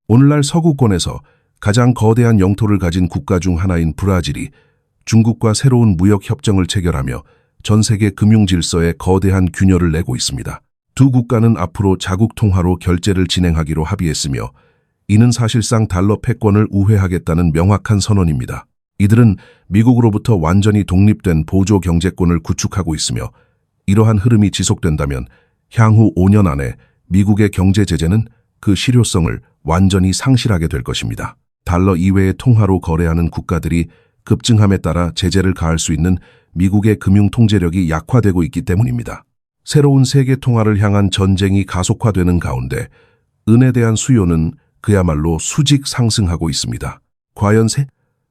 오늘날 서구권에서 가장 거대한 영토를 가진 국가 중 하나인 브라질이 중국과 새로운 무역 협정을 체결하며 전 세계 금융 질서에 거대한 균열을 내고 있습니다. 두 국가는 앞으로 자국 통화로 결제를 진행하기로 합의했으며 이는 사실상 달러 패권을 우회하겠다는 명확한 선언입니다. 이들은 미국으로부터 완전히 독립된 보조 경제권을 구축하고 있으며 이러한 흐름이 지속된다면 향후 5년 안에 미국의 경제 제재는 그 실효성을 완전히 상실하게 될 것입니다. 달러 이외의 통화로 거래하는 국가들이 급증함에 따라 제재를 가할 수 있는 미국의 금융 통제력이 약화되고 있기 때문입니다. 새로운 세계 통화를 향한 전쟁이 가속화되는 가운데 은에 대한 수요는 그야말로 수직 상승하고 있습니다. 과연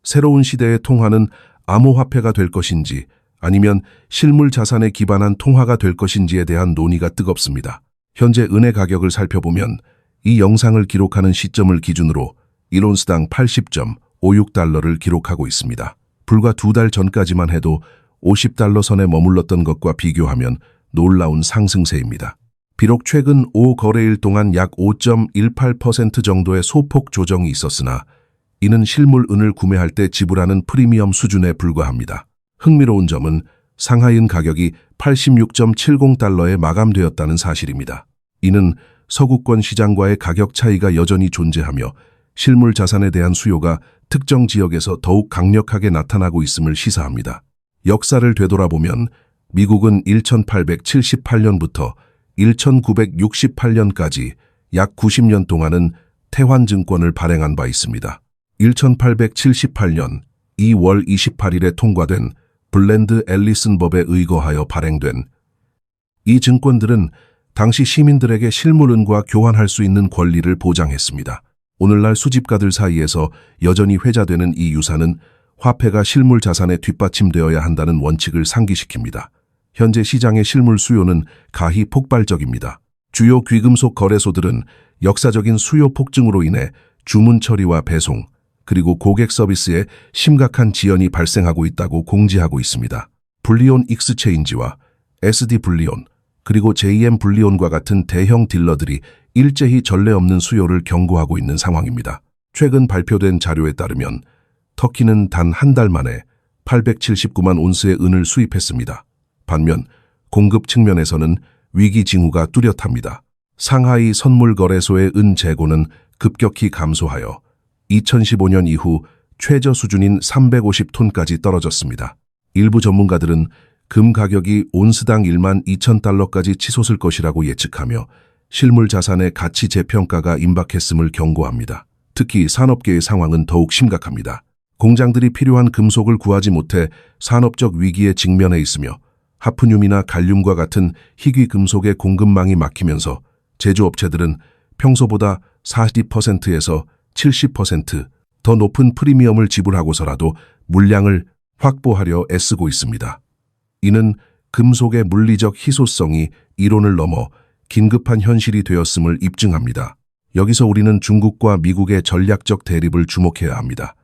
새로운 시대의 통화는 암호화폐가 될 것인지 아니면 실물 자산에 기반한 통화가 될 것인지에 대한 논의가 뜨겁습니다. 현재 은의 가격을 살펴보면 이 영상을 기록하는 시점을 기준으로 1온스당 80.56달러를 기록하고 있습니다. 불과 2달 전까지만 해도 50달러 선에 머물렀던 것과 비교하면 놀라운 상승세입니다. 비록 최근 5거래일 동안 약 5.18% 정도의 소폭 조정이 있었으나 이는 실물 은을 구매할 때 지불하는 프리미엄 수준에 불과합니다. 흥미로운 점은 상하이은 가격이 86.70달러에 마감되었다는 사실입니다. 이는 서구권 시장과의 가격 차이가 여전히 존재하며 실물 자산에 대한 수요가 특정 지역에서 더욱 강력하게 나타나고 있음을 시사합니다. 역사를 되돌아보면 미국은 1878년부터 1968년까지 약 90년 동안은 태환증권을 발행한 바 있습니다. 1878년 2월 28일에 통과된 블랜드 앨리슨 법에 의거하여 발행된 이 증권들은 당시 시민들에게 실물은과 교환할 수 있는 권리를 보장했습니다. 오늘날 수집가들 사이에서 여전히 회자되는 이 유산은 화폐가 실물 자산에 뒷받침되어야 한다는 원칙을 상기시킵니다. 현재 시장의 실물 수요는 가히 폭발적입니다. 주요 귀금속 거래소들은 역사적인 수요 폭증으로 인해 주문 처리와 배송, 그리고 고객 서비스에 심각한 지연이 발생하고 있다고 공지하고 있습니다. 불리온 익스체인지와 SD 불리온, 그리고 JM 불리온과 같은 대형 딜러들이 일제히 전례 없는 수요를 경고하고 있는 상황입니다. 최근 발표된 자료에 따르면 터키는 단 한 달 만에 879만 온스의 은을 수입했습니다. 반면 공급 측면에서는 위기 징후가 뚜렷합니다. 상하이 선물거래소의 은 재고는 급격히 감소하여 2015년 이후 최저 수준인 350톤까지 떨어졌습니다. 일부 전문가들은 금 가격이 온스당 1만 2천 달러까지 치솟을 것이라고 예측하며 실물 자산의 가치 재평가가 임박했음을 경고합니다. 특히 산업계의 상황은 더욱 심각합니다. 공장들이 필요한 금속을 구하지 못해 산업적 위기에 직면해 있으며 하프늄이나 갈륨과 같은 희귀 금속의 공급망이 막히면서 제조업체들은 평소보다 40%에서 70% 높은 프리미엄을 지불하고서라도 물량을 확보하려 애쓰고 있습니다. 이는 금속의 물리적 희소성이 이론을 넘어 긴급한 현실이 되었음을 입증합니다. 여기서 우리는 중국과 미국의 전략적 대립을 주목해야 합니다.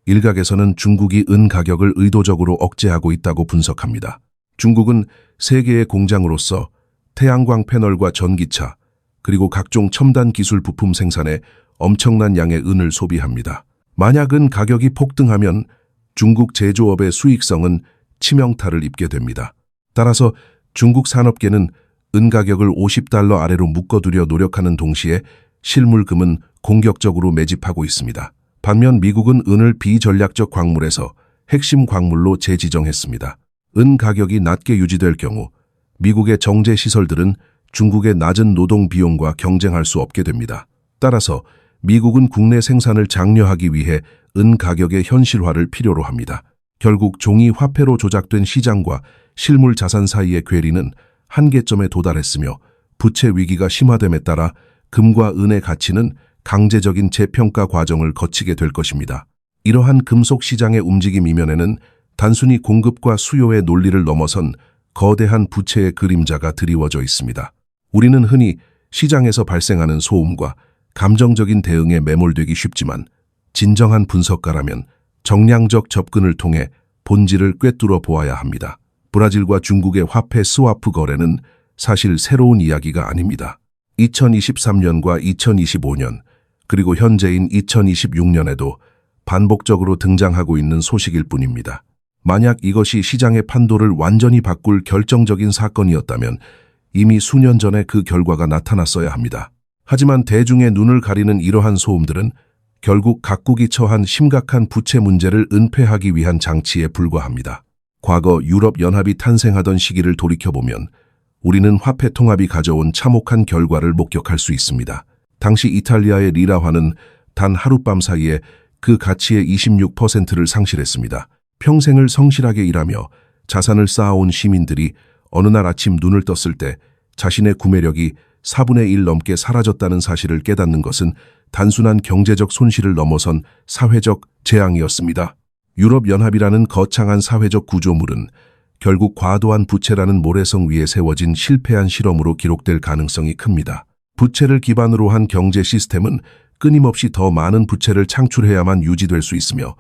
일각에서는 중국이 은 가격을 의도적으로 억제하고 있다고 분석합니다. 중국은 세계의 공장으로서 태양광 패널과 전기차, 그리고 각종 첨단 기술 부품 생산에 엄청난 양의 은을 소비합니다. 만약 은 가격이 폭등하면 중국 제조업의 수익성은 치명타를 입게 됩니다. 따라서 중국 산업계는 은 가격을 50달러 아래로 묶어두려 노력하는 동시에 실물금은 공격적으로 매집하고 있습니다. 반면 미국은 은을 비전략적 광물에서 핵심 광물로 재지정했습니다. 은 가격이 낮게 유지될 경우 미국의 정제 시설들은 중국의 낮은 노동 비용과 경쟁할 수 없게 됩니다. 따라서 미국은 국내 생산을 장려하기 위해 은 가격의 현실화를 필요로 합니다. 결국 종이 화폐로 조작된 시장과 실물 자산 사이의 괴리는 한계점에 도달했으며 부채 위기가 심화됨에 따라 금과 은의 가치는 강제적인 재평가 과정을 거치게 될 것입니다. 이러한 금속 시장의 움직임 이면에는 단순히 공급과 수요의 논리를 넘어선 거대한 부채의 그림자가 드리워져 있습니다. 우리는 흔히 시장에서 발생하는 소음과 감정적인 대응에 매몰되기 쉽지만 진정한 분석가라면 정량적 접근을 통해 본질을 꿰뚫어 보아야 합니다. 브라질과 중국의 화폐 스와프 거래는 사실 새로운 이야기가 아닙니다. 2023년과 2025년 그리고 현재인 2026년에도 반복적으로 등장하고 있는 소식일 뿐입니다. 만약 이것이 시장의 판도를 완전히 바꿀 결정적인 사건이었다면 이미 수년 전에 그 결과가 나타났어야 합니다. 하지만 대중의 눈을 가리는 이러한 소음들은 결국 각국이 처한 심각한 부채 문제를 은폐하기 위한 장치에 불과합니다. 과거 유럽연합이 탄생하던 시기를 돌이켜보면 우리는 화폐 통합이 가져온 참혹한 결과를 목격할 수 있습니다. 당시 이탈리아의 리라화는 단 하룻밤 사이에 그 가치의 26%를 상실했습니다. 평생을 성실하게 일하며 자산을 쌓아온 시민들이 어느 날 아침 눈을 떴을 때 자신의 구매력이 4분의 1 넘게 사라졌다는 사실을 깨닫는 것은 단순한 경제적 손실을 넘어선 사회적 재앙이었습니다. 유럽연합이라는 거창한 사회적 구조물은 결국 과도한 부채라는 모래성 위에 세워진 실패한 실험으로 기록될 가능성이 큽니다. 부채를 기반으로 한 경제 시스템은 끊임없이 더 많은 부채를 창출해야만 유지될 수 있으며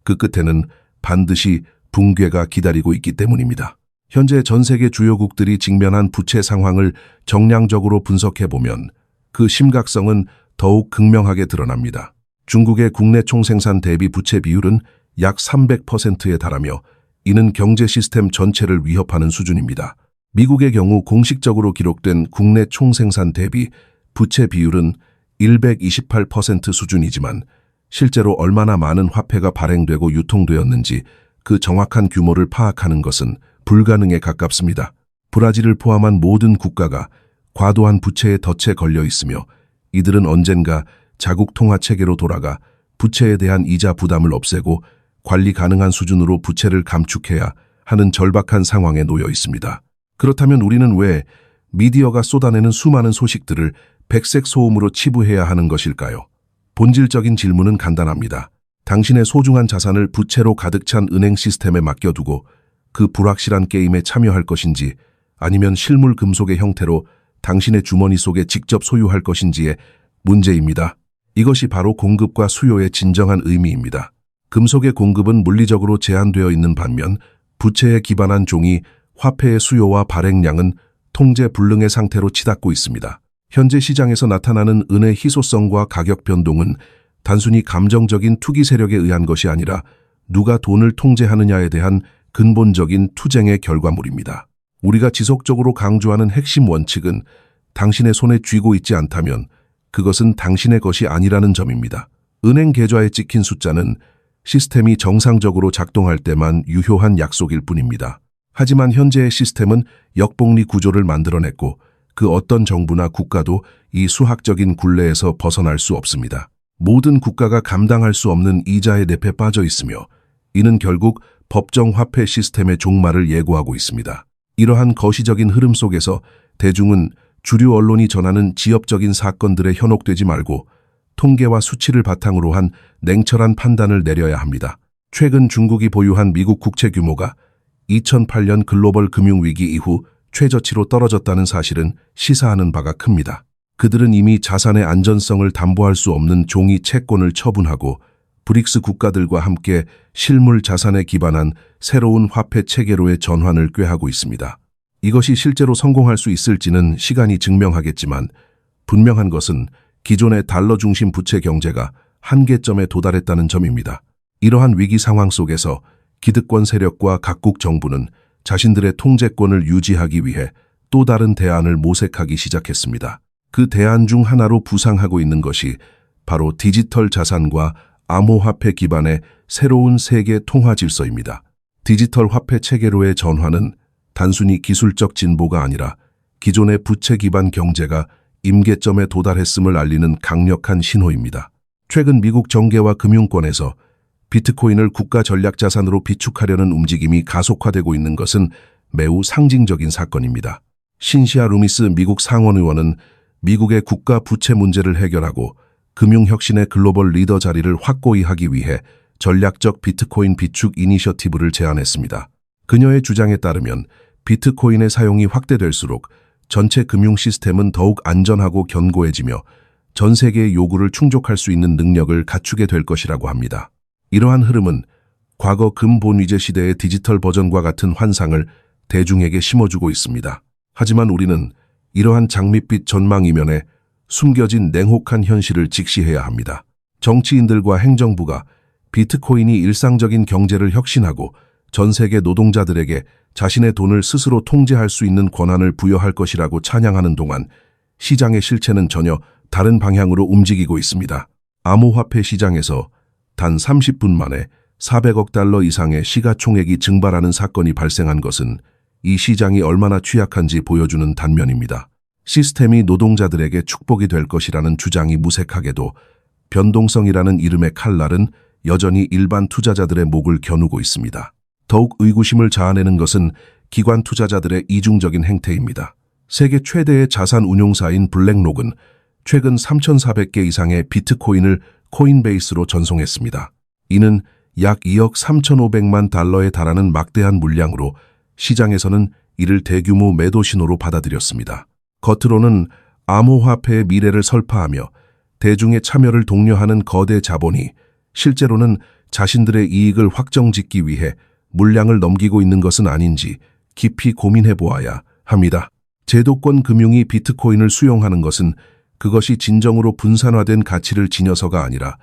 그 끝에는 반드시 붕괴가 기다리고 있기 때문입니다. 현재 전 세계 주요국들이 직면한 부채 상황을 정량적으로 분석해보면 그 심각성은 더욱 극명하게 드러납니다. 중국의 국내 총생산 대비 부채 비율은 약 300%에 달하며 이는 경제 시스템 전체를 위협하는 수준입니다. 미국의 경우 공식적으로 기록된 국내 총생산 대비 부채 비율은 128% 수준이지만 실제로 얼마나 많은 화폐가 발행되고 유통되었는지 그 정확한 규모를 파악하는 것은 불가능에 가깝습니다. 브라질을 포함한 모든 국가가 과도한 부채에 덫에 걸려 있으며 이들은 언젠가 자국 통화 체계로 돌아가 부채에 대한 이자 부담을 없애고 관리 가능한 수준으로 부채를 감축해야 하는 절박한 상황에 놓여 있습니다. 그렇다면 우리는 왜 미디어가 쏟아내는 수많은 소식들을 백색 소음으로 치부해야 하는 것일까요? 본질적인 질문은 간단합니다. 당신의 소중한 자산을 부채로 가득 찬 은행 시스템에 맡겨두고 그 불확실한 게임에 참여할 것인지 아니면 실물 금속의 형태로 당신의 주머니 속에 직접 소유할 것인지의 문제입니다. 이것이 바로 공급과 수요의 진정한 의미입니다. 금속의 공급은 물리적으로 제한되어 있는 반면 부채에 기반한 종이 화폐의 수요와 발행량은 통제 불능의 상태로 치닫고 있습니다. 현재 시장에서 나타나는 은의 희소성과 가격 변동은 단순히 감정적인 투기 세력에 의한 것이 아니라 누가 돈을 통제하느냐에 대한 근본적인 투쟁의 결과물입니다. 우리가 지속적으로 강조하는 핵심 원칙은 당신의 손에 쥐고 있지 않다면 그것은 당신의 것이 아니라는 점입니다. 은행 계좌에 찍힌 숫자는 시스템이 정상적으로 작동할 때만 유효한 약속일 뿐입니다. 하지만 현재의 시스템은 역복리 구조를 만들어냈고 그 어떤 정부나 국가도 이 수학적인 굴레에서 벗어날 수 없습니다. 모든 국가가 감당할 수 없는 이자의 늪에 빠져 있으며 이는 결국 법정 화폐 시스템의 종말을 예고하고 있습니다. 이러한 거시적인 흐름 속에서 대중은 주류 언론이 전하는 지엽적인 사건들에 현혹되지 말고 통계와 수치를 바탕으로 한 냉철한 판단을 내려야 합니다. 최근 중국이 보유한 미국 국채 규모가 2008년 글로벌 금융위기 이후 최저치로 떨어졌다는 사실은 시사하는 바가 큽니다. 그들은 이미 자산의 안전성을 담보할 수 없는 종이 채권을 처분하고 브릭스 국가들과 함께 실물 자산에 기반한 새로운 화폐 체계로의 전환을 꾀하고 있습니다. 이것이 실제로 성공할 수 있을지는 시간이 증명하겠지만 분명한 것은 기존의 달러 중심 부채 경제가 한계점에 도달했다는 점입니다. 이러한 위기 상황 속에서 기득권 세력과 각국 정부는 자신들의 통제권을 유지하기 위해 또 다른 대안을 모색하기 시작했습니다. 그 대안 중 하나로 부상하고 있는 것이 바로 디지털 자산과 암호화폐 기반의 새로운 세계 통화 질서입니다. 디지털 화폐 체계로의 전환은 단순히 기술적 진보가 아니라 기존의 부채 기반 경제가 임계점에 도달했음을 알리는 강력한 신호입니다. 최근 미국 정계와 금융권에서 비트코인을 국가 전략 자산으로 비축하려는 움직임이 가속화되고 있는 것은 매우 상징적인 사건입니다. 신시아 루미스 미국 상원의원은 미국의 국가 부채 문제를 해결하고 금융혁신의 글로벌 리더 자리를 확고히 하기 위해 전략적 비트코인 비축 이니셔티브를 제안했습니다. 그녀의 주장에 따르면 비트코인의 사용이 확대될수록 전체 금융 시스템은 더욱 안전하고 견고해지며 전 세계의 요구를 충족할 수 있는 능력을 갖추게 될 것이라고 합니다. 이러한 흐름은 과거 금본위제 시대의 디지털 버전과 같은 환상을 대중에게 심어주고 있습니다. 하지만 우리는 이러한 장밋빛 전망 이면에 숨겨진 냉혹한 현실을 직시해야 합니다. 정치인들과 행정부가 비트코인이 일상적인 경제를 혁신하고 전 세계 노동자들에게 자신의 돈을 스스로 통제할 수 있는 권한을 부여할 것이라고 찬양하는 동안 시장의 실체는 전혀 다른 방향으로 움직이고 있습니다. 암호화폐 시장에서 단 30분 만에 400억 달러 이상의 시가총액이 증발하는 사건이 발생한 것은 이 시장이 얼마나 취약한지 보여주는 단면입니다. 시스템이 노동자들에게 축복이 될 것이라는 주장이 무색하게도 변동성이라는 이름의 칼날은 여전히 일반 투자자들의 목을 겨누고 있습니다. 더욱 의구심을 자아내는 것은 기관 투자자들의 이중적인 행태입니다. 세계 최대의 자산 운용사인 블랙록은 최근 3,400개 이상의 비트코인을 코인베이스로 전송했습니다. 이는 약 2억 3,500만 달러에 달하는 막대한 물량으로 시장에서는 이를 대규모 매도 신호로 받아들였습니다. 겉으로는 암호화폐의 미래를 설파하며 대중의 참여를 독려하는 거대 자본이 실제로는 자신들의 이익을 확정짓기 위해 물량을 넘기고 있는 것은 아닌지 깊이 고민해 보아야 합니다. 제도권 금융이 비트코인을 수용하는 것은 그것이 진정으로 분산화된 가치를 지녀서가 아니라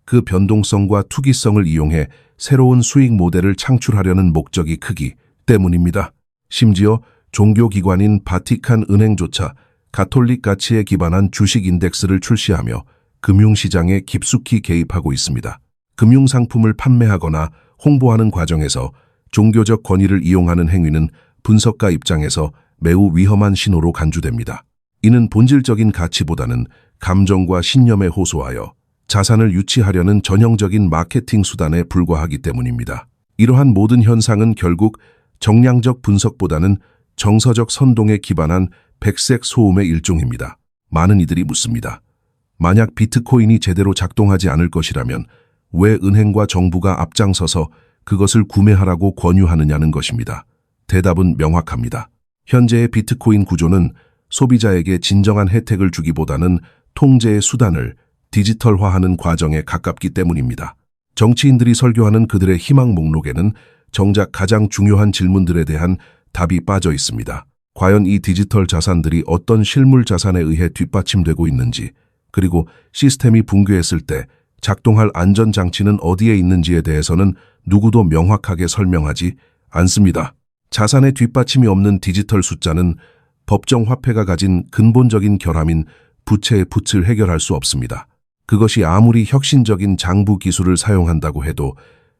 그 변동성과 투기성을 이용해 새로운 수익 모델을 창출하려는 목적이 크기 때문입니다. 심지어 종교기관인 바티칸 은행조차 가톨릭 가치에 기반한 주식 인덱스를 출시하며 금융시장에 깊숙이 개입하고 있습니다. 금융상품을 판매하거나 홍보하는 과정에서 종교적 권위를 이용하는 행위는 분석가 입장에서 매우 위험한 신호로 간주됩니다. 이는 본질적인 가치보다는 감정과 신념에 호소하여 자산을 유치하려는 전형적인 마케팅 수단에 불과하기 때문입니다. 이러한 모든 현상은 결국 정량적 분석보다는 정서적 선동에 기반한 백색 소음의 일종입니다. 많은 이들이 묻습니다. 만약 비트코인이 제대로 작동하지 않을 것이라면 왜 은행과 정부가 앞장서서 그것을 구매하라고 권유하느냐는 것입니다. 대답은 명확합니다. 현재의 비트코인 구조는 소비자에게 진정한 혜택을 주기보다는 통제의 수단을 디지털화하는 과정에 가깝기 때문입니다. 정치인들이 설교하는 그들의 희망 목록에는 정작 가장 중요한 질문들에 대한 답이 빠져 있습니다. 과연 이 디지털 자산들이 어떤 실물 자산에 의해 뒷받침되고 있는지, 그리고 시스템이 붕괴했을 때 작동할 안전장치는 어디에 있는지에 대해서는 누구도 명확하게 설명하지 않습니다. 자산의 뒷받침이 없는 디지털 숫자는 법정 화폐가 가진 근본적인 결함인 부채의 붓을 해결할 수 없습니다. 그것이 아무리 혁신적인 장부 기술을 사용한다고 해도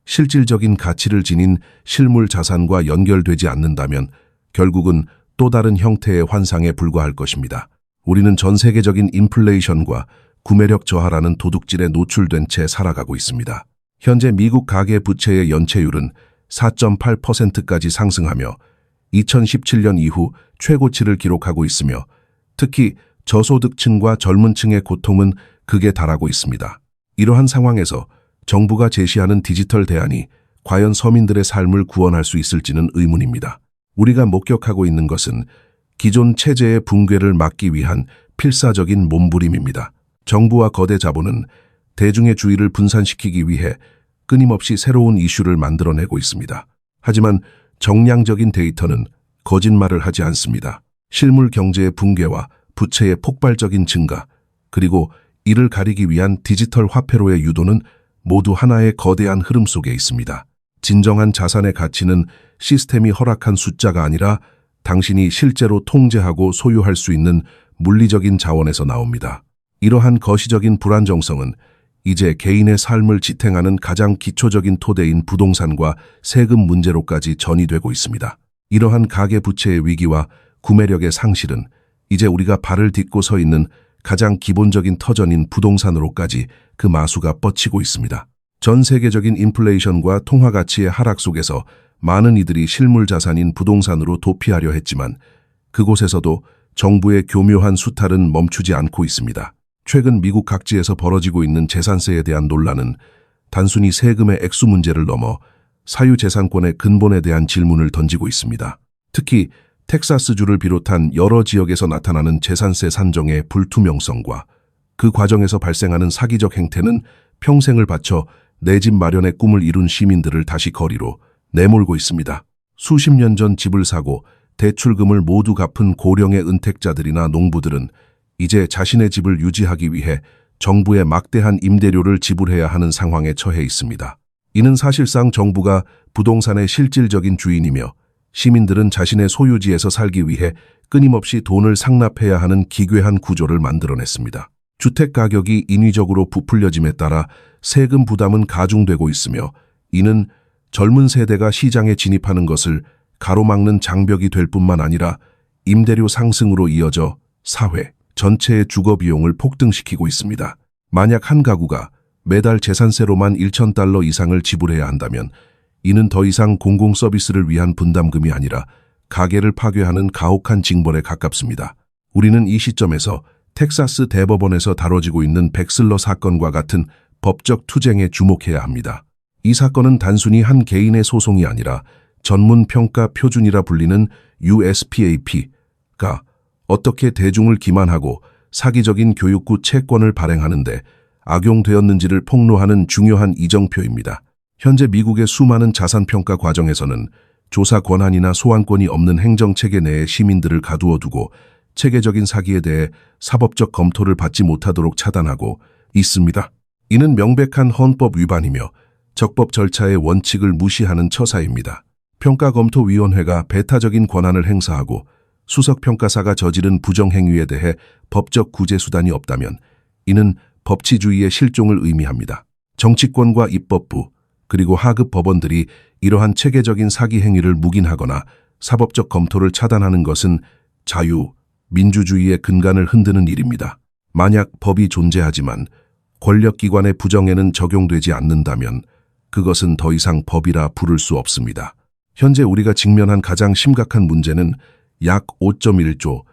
실질적인 가치를 지닌 실물 자산과 연결되지 않는다면 결국은 또 다른 형태의 환상에 불과할 것입니다. 우리는 전 세계적인 인플레이션과 구매력 저하라는 도둑질에 노출된 채 살아가고 있습니다. 현재 미국 가계 부채의 연체율은 4.8%까지 상승하며 2017년 이후 최고치를 기록하고 있으며 특히 저소득층과 젊은 층의 고통은 극에 달하고 있습니다. 이러한 상황에서 정부가 제시하는 디지털 대안이 과연 서민들의 삶을 구원할 수 있을지는 의문입니다. 우리가 목격하고 있는 것은 기존 체제의 붕괴를 막기 위한 필사적인 몸부림입니다. 정부와 거대 자본은 대중의 주의를 분산시키기 위해 끊임없이 새로운 이슈를 만들어내고 있습니다. 하지만 정량적인 데이터는 거짓말을 하지 않습니다. 실물 경제의 붕괴와 부채의 폭발적인 증가, 그리고 이를 가리기 위한 디지털 화폐로의 유도는 모두 하나의 거대한 흐름 속에 있습니다. 진정한 자산의 가치는 시스템이 허락한 숫자가 아니라 당신이 실제로 통제하고 소유할 수 있는 물리적인 자원에서 나옵니다. 이러한 거시적인 불안정성은 이제 개인의 삶을 지탱하는 가장 기초적인 토대인 부동산과 세금 문제로까지 전이되고 있습니다. 이러한 가계부채의 위기와 구매력의 상실은 이제 우리가 발을 딛고 서 있는 가장 기본적인 터전인 부동산으로까지 그 마수가 뻗치고 있습니다. 전 세계적인 인플레이션과 통화가치의 하락 속에서 많은 이들이 실물 자산인 부동산으로 도피하려 했지만 그곳에서도 정부의 교묘한 수탈은 멈추지 않고 있습니다. 최근 미국 각지에서 벌어지고 있는 재산세에 대한 논란은 단순히 세금의 액수 문제를 넘어 사유재산권의 근본에 대한 질문을 던지고 있습니다. 특히 텍사스주를 비롯한 여러 지역에서 나타나는 재산세 산정의 불투명성과 그 과정에서 발생하는 사기적 행태는 평생을 바쳐 내 집 마련의 꿈을 이룬 시민들을 다시 거리로 내몰고 있습니다. 수십 년 전 집을 사고 대출금을 모두 갚은 고령의 은퇴자들이나 농부들은 이제 자신의 집을 유지하기 위해 정부에 막대한 임대료를 지불해야 하는 상황에 처해 있습니다. 이는 사실상 정부가 부동산의 실질적인 주인이며 시민들은 자신의 소유지에서 살기 위해 끊임없이 돈을 상납해야 하는 기괴한 구조를 만들어냈습니다. 주택 가격이 인위적으로 부풀려짐에 따라 세금 부담은 가중되고 있으며 이는 젊은 세대가 시장에 진입하는 것을 가로막는 장벽이 될 뿐만 아니라 임대료 상승으로 이어져 사회 전체의 주거 비용을 폭등시키고 있습니다. 만약 한 가구가 매달 재산세로만 1,000달러 이상을 지불해야 한다면 이는 더 이상 공공 서비스를 위한 분담금이 아니라 가계를 파괴하는 가혹한 징벌에 가깝습니다. 우리는 이 시점에서 텍사스 대법원에서 다뤄지고 있는 백슬러 사건과 같은 법적 투쟁에 주목해야 합니다. 이 사건은 단순히 한 개인의 소송이 아니라 전문 평가 표준이라 불리는 USPAP가 어떻게 대중을 기만하고 사기적인 교육부 채권을 발행하는데 악용되었는지를 폭로하는 중요한 이정표입니다. 현재 미국의 수많은 자산평가 과정에서는 조사 권한이나 소환권이 없는 행정체계 내에 시민들을 가두어 두고 체계적인 사기에 대해 사법적 검토를 받지 못하도록 차단하고 있습니다. 이는 명백한 헌법 위반이며 적법 절차의 원칙을 무시하는 처사입니다. 평가검토위원회가 배타적인 권한을 행사하고 수석평가사가 저지른 부정행위에 대해 법적 구제수단이 없다면 이는 법치주의의 실종을 의미합니다. 정치권과 입법부 그리고 하급 법원들이 이러한 체계적인 사기 행위를 묵인하거나 사법적 검토를 차단하는 것은 자유, 민주주의의 근간을 흔드는 일입니다. 만약 법이 존재하지만 권력기관의 부정에는 적용되지 않는다면 그것은 더 이상 법이라 부를 수 없습니다. 현재 우리가 직면한 가장 심각한 문제는 약 5.1조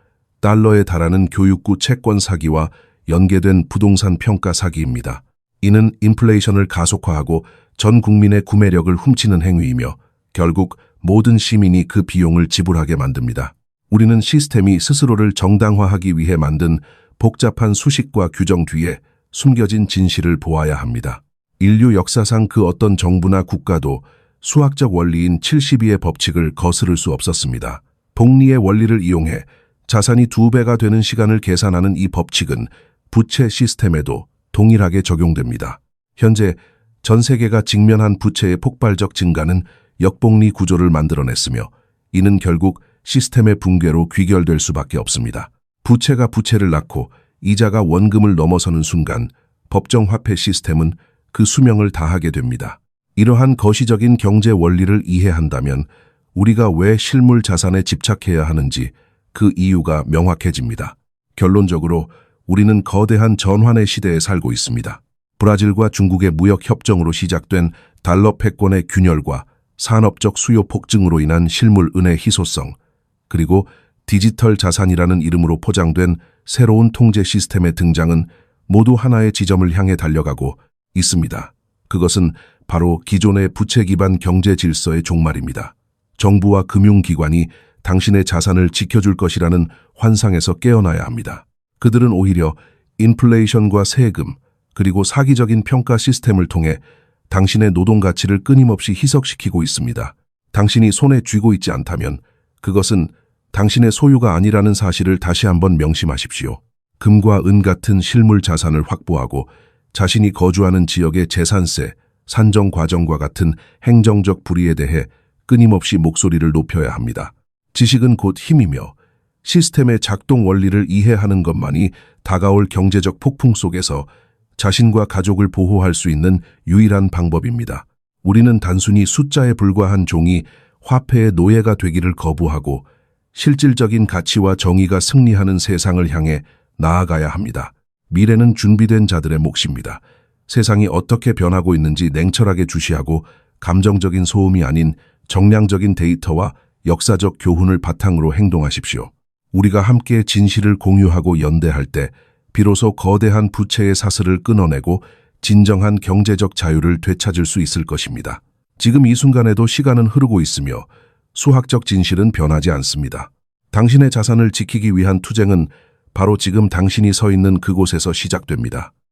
달러에 달하는 교육부 채권 사기와 연계된 부동산 평가 사기입니다. 이는 인플레이션을 가속화하고 전 국민의 구매력을 훔치는 행위이며 결국 모든 시민이 그 비용을 지불하게 만듭니다. 우리는 시스템이 스스로를 정당화하기 위해 만든 복잡한 수식과 규정 뒤에 숨겨진 진실을 보아야 합니다. 인류 역사상 그 어떤 정부나 국가도 수학적 원리인 72의 법칙을 거스를 수 없었습니다. 복리의 원리를 이용해 자산이 2배가 되는 시간을 계산하는 이 법칙은 부채 시스템에도 동일하게 적용됩니다. 현재 전 세계가 직면한 부채의 폭발적 증가는 역복리 구조를 만들어냈으며 이는 결국 시스템의 붕괴로 귀결될 수밖에 없습니다. 부채가 부채를 낳고 이자가 원금을 넘어서는 순간 법정화폐 시스템은 그 수명을 다하게 됩니다. 이러한 거시적인 경제 원리를 이해한다면 우리가 왜 실물 자산에 집착해야 하는지 그 이유가 명확해집니다. 결론적으로 우리는 거대한 전환의 시대에 살고 있습니다. 브라질과 중국의 무역 협정으로 시작된 달러 패권의 균열과 산업적 수요 폭증으로 인한 실물 은의 희소성, 그리고 디지털 자산이라는 이름으로 포장된 새로운 통제 시스템의 등장은 모두 하나의 지점을 향해 달려가고 있습니다. 그것은 바로 기존의 부채 기반 경제 질서의 종말입니다. 정부와 금융기관이 당신의 자산을 지켜줄 것이라는 환상에서 깨어나야 합니다. 그들은 오히려 인플레이션과 세금, 그리고 사기적인 평가 시스템을 통해 당신의 노동 가치를 끊임없이 희석시키고 있습니다. 당신이 손에 쥐고 있지 않다면 그것은 당신의 소유가 아니라는 사실을 다시 한번 명심하십시오. 금과 은 같은 실물 자산을 확보하고 자신이 거주하는 지역의 재산세, 산정 과정과 같은 행정적 불의에 대해 끊임없이 목소리를 높여야 합니다. 지식은 곧 힘이며 시스템의 작동 원리를 이해하는 것만이 다가올 경제적 폭풍 속에서 자신과 가족을 보호할 수 있는 유일한 방법입니다. 우리는 단순히 숫자에 불과한 종이 화폐의 노예가 되기를 거부하고 실질적인 가치와 정의가 승리하는 세상을 향해 나아가야 합니다. 미래는 준비된 자들의 몫입니다. 세상이 어떻게 변하고 있는지 냉철하게 주시하고 감정적인 소음이 아닌 정량적인 데이터와 역사적 교훈을 바탕으로 행동하십시오. 우리가 함께 진실을 공유하고 연대할 때 비로소 거대한 부채의 사슬을 끊어내고 진정한 경제적 자유를 되찾을 수 있을 것입니다. 지금 이 순간에도 시간은 흐르고 있으며 수학적 진실은 변하지 않습니다. 당신의 자산을 지키기 위한 투쟁은 바로 지금 당신이 서 있는 그곳에서 시작됩니다.